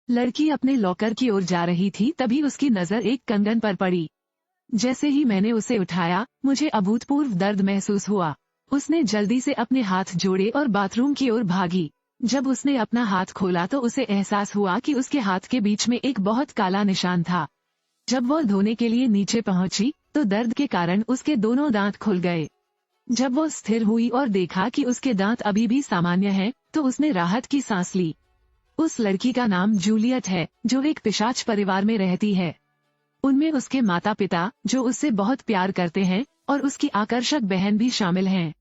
लड़की अपने लॉकर की ओर जा रही थी, तभी उसकी नजर एक कंगन पर पड़ी। जैसे ही मैंने उसे उठाया, मुझे अभूतपूर्व दर्द महसूस हुआ। उसने जल्दी से अपने हाथ जोड़े और बाथरूम की ओर भागी। जब उसने अपना हाथ खोला तो उसे एहसास हुआ कि उसके हाथ के बीच में एक बहुत काला निशान था। जब वो धोने के लिए नीचे पहुंची, तो दर्द के कारण उसके दोनों दांत खुल गए। जब वो स्थिर हुई और देखा कि उसके दांत अभी भी सामान्य हैं, तो उसने राहत की सांस ली। उस लड़की का नाम जूलियट है, जो एक पिशाच परिवार में रहती है। उनमें उसके माता पिता, जो उससे बहुत प्यार करते हैं, और उसकी आकर्षक बहन भी शामिल हैं।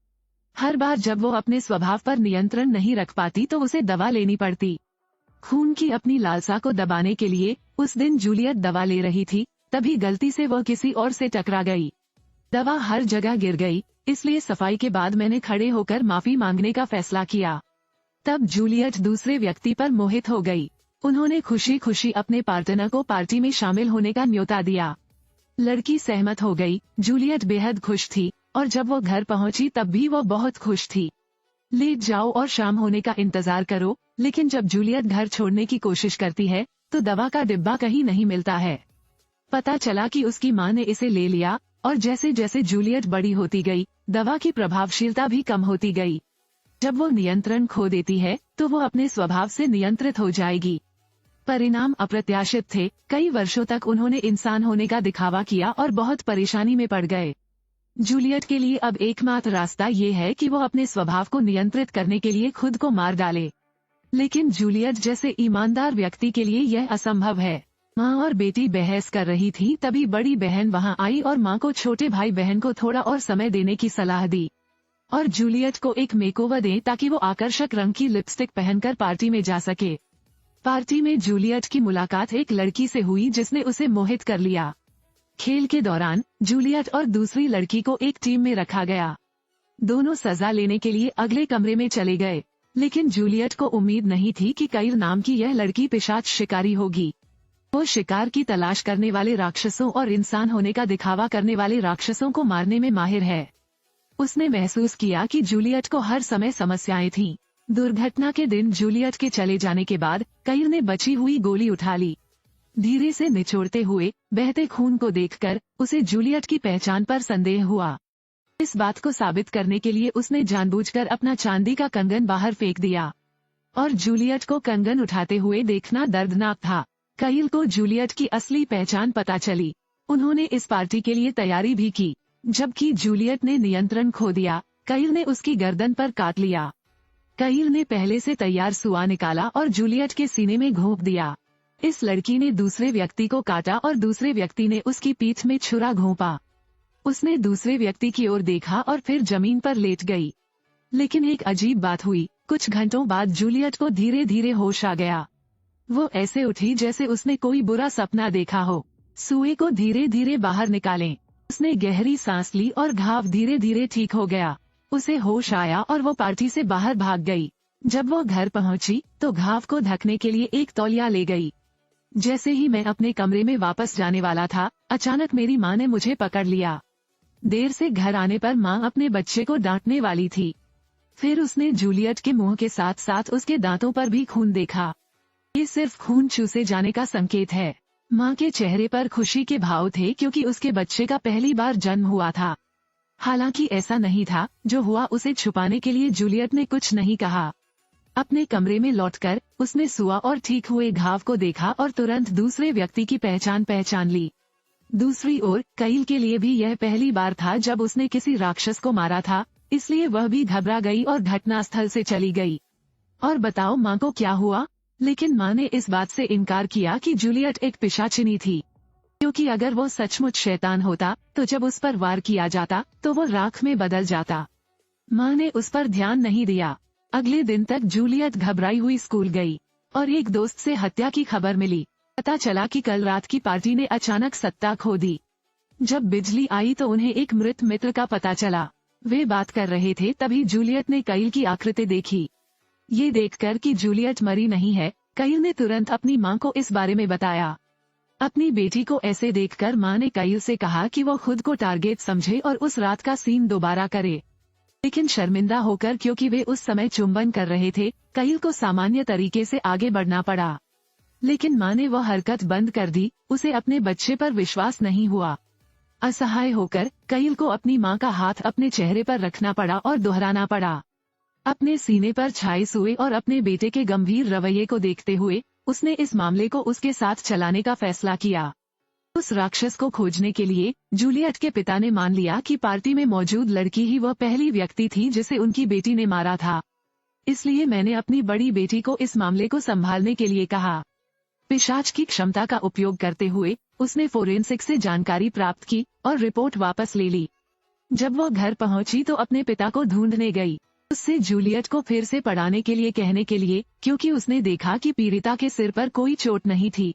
हर बार जब वो अपने स्वभाव पर नियंत्रण नहीं रख पाती तो उसे दवा लेनी पड़ती। खून की अपनी लालसा को दबाने के लिए उस दिन जूलियट दवा ले रही थी, तभी गलती से वह किसी और से टकरा गई। दवा हर जगह गिर गई, इसलिए सफाई के बाद मैंने खड़े होकर माफी मांगने का फैसला किया। तब जूलियट दूसरे व्यक्ति पर मोहित हो गई। उन्होंने खुशी खुशी अपने पार्टनर को पार्टी में शामिल होने का न्योता दिया। लड़की सहमत हो गई। जूलियट बेहद खुश थी, और जब वो घर पहुंची तब भी वो बहुत खुश थी। लेट जाओ और शाम होने का इंतजार करो, लेकिन जब जूलियट घर छोड़ने की कोशिश करती है, तो दवा का डिब्बा कहीं नहीं मिलता है। पता चला कि उसकी माँ ने इसे ले लिया, और जैसे जैसे जूलियट बड़ी होती गई, दवा की प्रभावशीलता भी कम होती गई। जब वो नियंत्रण खो देती है, तो वो अपने स्वभाव से नियंत्रित हो जाएगी। परिणाम अप्रत्याशित थे। कई वर्षों तक उन्होंने इंसान होने का दिखावा किया और बहुत परेशानी में पड़ गए। जूलियट के लिए अब एकमात्र रास्ता ये है कि वो अपने स्वभाव को नियंत्रित करने के लिए खुद को मार डाले। लेकिन जूलियट जैसे ईमानदार व्यक्ति के लिए यह असंभव है। माँ और बेटी बहस कर रही थी, तभी बड़ी बहन वहाँ आई और माँ को छोटे भाई बहन को थोड़ा और समय देने की सलाह दी, और जूलियट को एक मेकओवर दें ताकि वो आकर्षक रंग की लिपस्टिक पहनकर पार्टी में जा सके। पार्टी में जूलियट की मुलाकात एक लड़की से हुई जिसने उसे मोहित कर लिया। खेल के दौरान जूलियट और दूसरी लड़की को एक टीम में रखा गया। दोनों सजा लेने के लिए अगले कमरे में चले गए, लेकिन जूलियट को उम्मीद नहीं थी कि काइल नाम की यह लड़की पिशाच शिकारी होगी। वो शिकार की तलाश करने वाले राक्षसों और इंसान होने का दिखावा करने वाले राक्षसों को मारने में माहिर है। उसने महसूस किया कि जूलियट को हर समय समस्याएं थीं। दुर्घटना के दिन जूलियट के चले जाने के बाद काइल ने बची हुई गोली उठा ली। धीरे से निचोड़ते हुए बहते खून को देखकर उसे जूलियट की पहचान पर संदेह हुआ। इस बात को साबित करने के लिए उसने जानबूझकर अपना चांदी का कंगन बाहर फेंक दिया, और जूलियट को कंगन उठाते हुए देखना दर्दनाक था। काइल को जूलियट की असली पहचान पता चली। उन्होंने इस पार्टी के लिए तैयारी भी की। जबकि जूलियट ने नियंत्रण खो दिया, काइल ने उसकी गर्दन पर काट लिया। काइल ने पहले से तैयार सुआ निकाला और जूलियट के सीने में घोंप दिया। इस लड़की ने दूसरे व्यक्ति को काटा और दूसरे व्यक्ति ने उसकी पीठ में छुरा घोंपा। उसने दूसरे व्यक्ति की ओर देखा और फिर जमीन पर लेट गई। लेकिन एक अजीब बात हुई। कुछ घंटों बाद जूलियट को धीरे धीरे होश आ गया। वो ऐसे उठी जैसे उसने कोई बुरा सपना देखा हो। सुए को धीरे धीरे बाहर निकालें। उसने गहरी सांस ली और घाव धीरे धीरे ठीक हो गया। उसे होश आया और वो पार्टी से बाहर भाग गई। जब वो घर पहुंची तो घाव को ढकने के लिए एक तौलिया ले गई। जैसे ही मैं अपने कमरे में वापस जाने वाला था, अचानक मेरी माँ ने मुझे पकड़ लिया। देर से घर आने पर माँ अपने बच्चे को डांटने वाली थी। फिर उसने जूलियट के मुंह के साथ साथ उसके दांतों पर भी खून देखा। ये सिर्फ खून चूसे जाने का संकेत है। माँ के चेहरे पर खुशी के भाव थे, क्योंकि उसके बच्चे का पहली बार जन्म हुआ था। हालांकि ऐसा नहीं था। जो हुआ उसे छुपाने के लिए जूलियट ने कुछ नहीं कहा। अपने कमरे में लौटकर उसने सुआ और ठीक हुए घाव को देखा और तुरंत दूसरे व्यक्ति की पहचान ली। दूसरी ओर काइल के लिए भी यह पहली बार था जब उसने किसी राक्षस को मारा था, इसलिए वह भी घबरा गई और घटनास्थल से चली गई। और बताओ माँ को क्या हुआ? लेकिन माँ ने इस बात से इनकार किया कि जूलियट एक पिशाचिनी थी, क्योंकि अगर वो सचमुच शैतान होता तो जब उस पर वार किया जाता तो वो राख में बदल जाता। माँ ने उस पर ध्यान नहीं दिया। अगले दिन तक जूलियट घबराई हुई स्कूल गई और एक दोस्त से हत्या की खबर मिली। पता चला कि कल रात की पार्टी ने अचानक सत्ता खो दी। जब बिजली आई तो उन्हें एक मृत मित्र का पता चला। वे बात कर रहे थे, तभी जूलियट ने काइल की आकृति देखी। ये देखकर कि जूलियट मरी नहीं है, काइल ने तुरंत अपनी माँ को इस बारे में बताया। अपनी बेटी को ऐसे देखकर माँ ने काइल से कहा कि वो खुद को टारगेट समझे और उस रात का सीन दोबारा करे। लेकिन शर्मिंदा होकर, क्योंकि वे उस समय चुंबन कर रहे थे, काइल को सामान्य तरीके से आगे बढ़ना पड़ा। लेकिन माँ ने वह हरकत बंद कर दी। उसे अपने बच्चे पर विश्वास नहीं हुआ। असहाय होकर कईल को अपनी माँ का हाथ अपने चेहरे पर रखना पड़ा और दोहराना पड़ा। अपने सीने पर छाए हुए और अपने बेटे के गंभीर रवैये को देखते हुए उसने इस मामले को उसके साथ चलाने का फैसला किया। उस राक्षस को खोजने के लिए जूलियट के पिता ने मान लिया कि पार्टी में मौजूद लड़की ही वह पहली व्यक्ति थी जिसे उनकी बेटी ने मारा था। इसलिए मैंने अपनी बड़ी बेटी को इस मामले को संभालने के लिए कहा। पिशाच की क्षमता का उपयोग करते हुए उसने फोरेंसिक से जानकारी प्राप्त की और रिपोर्ट वापस ले ली। जब वह घर पहुंची तो अपने पिता को ढूंढने गई। उससे जूलियट को फिर से पढ़ाने के लिए कहने के लिए, क्योंकि उसने देखा कि पीड़िता के सिर पर कोई चोट नहीं थी।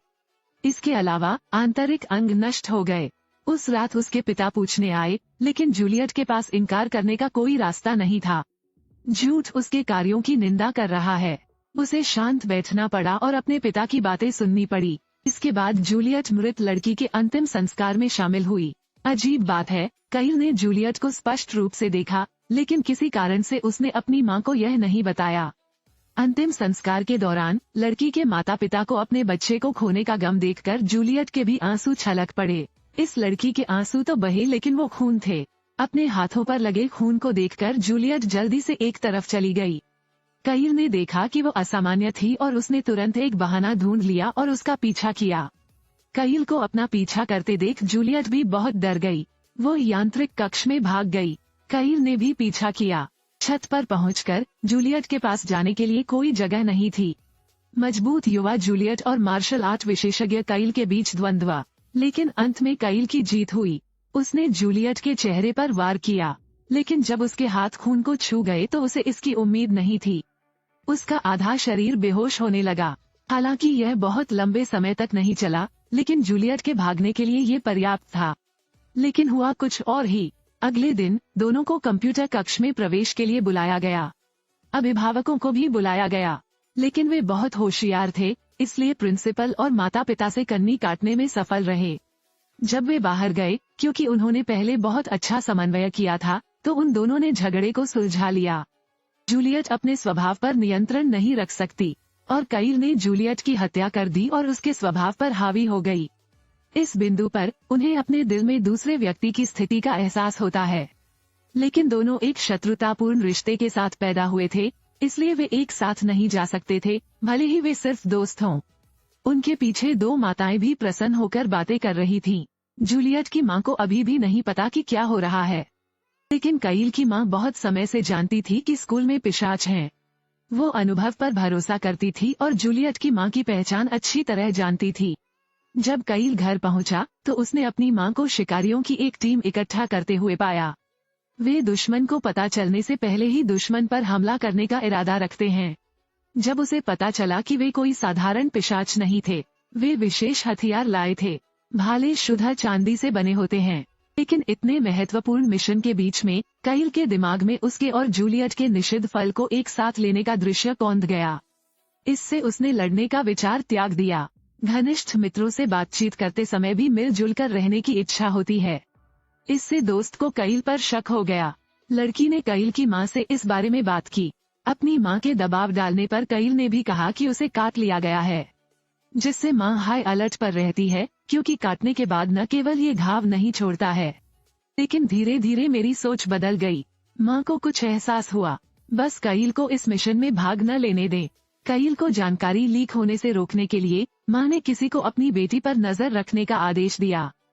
इसके अलावा आंतरिक अंग नष्ट हो गए। उस रात उसके पिता पूछने आए, लेकिन जूलियट के पास इनकार करने का कोई रास्ता नहीं था। झूठ उसके कार्यों की निंदा कर रहा है। उसे शांत बैठना पड़ा और अपने पिता की बातें सुननी पड़ी। इसके बाद जूलियट मृत लड़की के अंतिम संस्कार में शामिल हुई। अजीब बात है, कईल ने जूलियट को स्पष्ट रूप से देखा, लेकिन किसी कारण से उसने अपनी मां को यह नहीं बताया। अंतिम संस्कार के दौरान लड़की के माता पिता को अपने बच्चे को खोने का गम देखकर जूलियट के भी आंसू छलक पड़े। इस लड़की के आंसू तो बहे, लेकिन वो खून थे। अपने हाथों पर लगे खून को देखकर जूलियट जल्दी से एक तरफ चली गई। कईल ने देखा कि वो असामान्य थी और उसने तुरंत एक बहाना ढूंढ लिया और उसका पीछा किया। कईल को अपना पीछा करते देख जूलियट भी बहुत डर गई। वो यांत्रिक कक्ष में भाग गई। कईल ने भी पीछा किया। छत पर पहुंचकर जूलियट के पास जाने के लिए कोई जगह नहीं थी। मजबूत युवा जूलियट और मार्शल आर्ट विशेषज्ञ कईल के बीच द्वंद्व, लेकिन अंत में कईल की जीत हुई। उसने जूलियट के चेहरे पर वार किया, लेकिन जब उसके हाथ खून को छू गए तो उसे इसकी उम्मीद नहीं थी। उसका आधा शरीर बेहोश होने लगा। हालांकि यह बहुत लंबे समय तक नहीं चला, लेकिन जूलियट के भागने के लिए ये पर्याप्त था। लेकिन हुआ कुछ और ही। अगले दिन दोनों को कंप्यूटर कक्ष में प्रवेश के लिए बुलाया गया। अभिभावकों को भी बुलाया गया, लेकिन वे बहुत होशियार थे, इसलिए प्रिंसिपल और माता पिता से कन्नी काटने में सफल रहे। जब वे बाहर गए, क्योंकि उन्होंने पहले बहुत अच्छा समन्वय किया था, तो उन दोनों ने झगड़े को सुलझा लिया। जूलियट अपने स्वभाव पर नियंत्रण नहीं रख सकती और कईल ने जूलियट की हत्या कर दी और उसके स्वभाव पर हावी हो गई। इस बिंदु पर उन्हें अपने दिल में दूसरे व्यक्ति की स्थिति का एहसास होता है। लेकिन दोनों एक शत्रुतापूर्ण रिश्ते के साथ पैदा हुए थे, इसलिए वे एक साथ नहीं जा सकते थे, भले ही वे सिर्फ दोस्त हों। उनके पीछे दो माताएं भी प्रसन्न होकर बातें कर रही थीं। जूलियट की मां को अभी भी नहीं पता कि क्या हो रहा है, लेकिन कईल की मां बहुत समय से जानती थी कि स्कूल में पिशाच हैं। वो अनुभव पर भरोसा करती थी और जूलियट की मां की पहचान अच्छी तरह जानती थी। जब कईल घर पहुंचा तो उसने अपनी मां को शिकारियों की एक टीम इकट्ठा करते हुए पाया। वे दुश्मन को पता चलने से पहले ही दुश्मन पर हमला करने का इरादा रखते हैं। जब उसे पता चला कि वे कोई साधारण पिशाच नहीं थे, वे विशेष हथियार लाए थे। भाले शुद्ध चांदी से बने होते हैं, लेकिन इतने महत्वपूर्ण मिशन के बीच में कईल के दिमाग में उसके और जूलियट के निषिद्ध फल को एक साथ लेने का दृश्य कौंध गया। इससे उसने लड़ने का विचार त्याग दिया। घनिष्ठ मित्रों से बातचीत करते समय भी मिलजुल कर रहने की इच्छा होती है। इससे दोस्त को कईल पर शक हो गया। लड़की ने कईल की मां से इस बारे में बात की। अपनी मां के दबाव डालने पर कईल ने भी कहा कि उसे काट लिया गया है, जिससे मां हाई अलर्ट पर रहती है, क्योंकि काटने के बाद न केवल ये घाव नहीं छोड़ता है। लेकिन धीरे धीरे मेरी सोच बदल गई। मां को कुछ एहसास हुआ। बस कईल को इस मिशन में भाग न लेने दे। कईल को जानकारी लीक होने से रोकने के लिए मां ने किसी को अपनी बेटी पर नजर रखने का आदेश दिया।